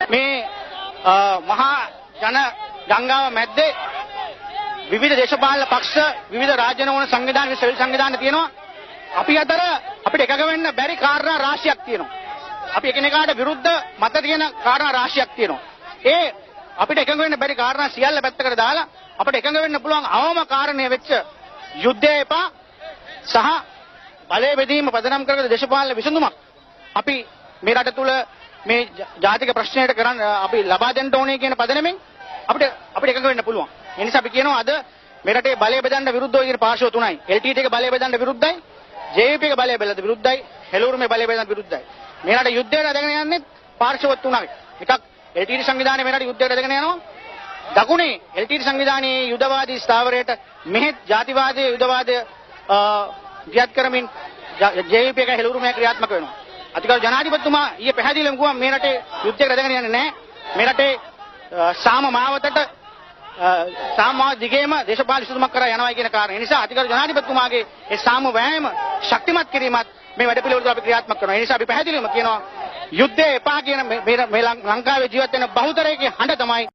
මේ මහා ජන ගංගාව මැද්දේ විවිධ දේශපාලන පක්ෂ විවිධ රාජ්‍යනෝන සංවිධාන සිවිල් සංවිධාන තියෙනවා. අපි අතර අපිට එකග වෙන්න බැරි කාරණා රාශියක් තියෙනවා. අපි එකිනෙකාට විරුද්ධ මත තියෙන කාරණා රාශියක් තියෙනවා. ඒ අපිට එකඟ වෙන්න බැරි කාරණා සියල්ල පැත්තකට දාලා අපිට එකඟ වෙන්න පුළුවන් අවම කාරණේ වෙච්ච යුද්ධය එපා සහ බලය බෙදීම පදනම් කරගෙන දේශපාලන විසඳුමක් අපි මේ රට තුල මේ ජාතික ප්‍රශ්නයට කරන්න අපි ලබා දෙන්න ඕනේ කියන පදනමෙන් අපිට එකඟ වෙන්න පුළුවන්. ඒ නිසා අපි කියනවා අද මේ රටේ බලය බෙදන්න විරුද්ධව කියන පාර්ශ්ව තුනයි. LTT එක බලය බෙදන්න විරුද්ධයි, JVP එක බලය බෙදන්න විරුද්ධයි, හෙළුරුමේ බලය බෙදන්න විරුද්ධයි. මේ රට යුද්ධයට අදගෙන යන්නේ පාර්ශ්ව තුනයි. එකක් LTT සංවිධානය මේ රට යුද්ධයට අදගෙන යනවා. දකුණේ LTT සංවිධානයේ යුදවාදී ස්ථාවරයට මෙහෙත් ජාතිවාදී යුදවාදය දියත් කරමින් JVP එක හෙළුරුමේ ක්‍රියාත්මක වෙනවා. අතිගරු ජනාධිපතිතුමා ඊයේ පැහැදිලිවම කිව්වා මේ රටේ යුද්ධයකට අදගෙන යන්නේ නැහැ. මේ රටේ සාම මාවතට සාමාජික දිගේම දේශපාලන විසඳුමක් කරා යනවා කියන කාරණේ. ඒ නිසා අතිගරු ජනාධිපතිතුමාගේ ඒ සාම වෑයම ශක්තිමත් කිරීමත් මේ වැඩ පිළිවෙලට අපි ක්‍රියාත්මක කරනවා. ඒ නිසා අපි පැහැදිලිවම කියනවා යුද්ධය එපා කියන මේ ලංකාවේ ජීවත් වෙන බහුතරයේ හඬ තමයි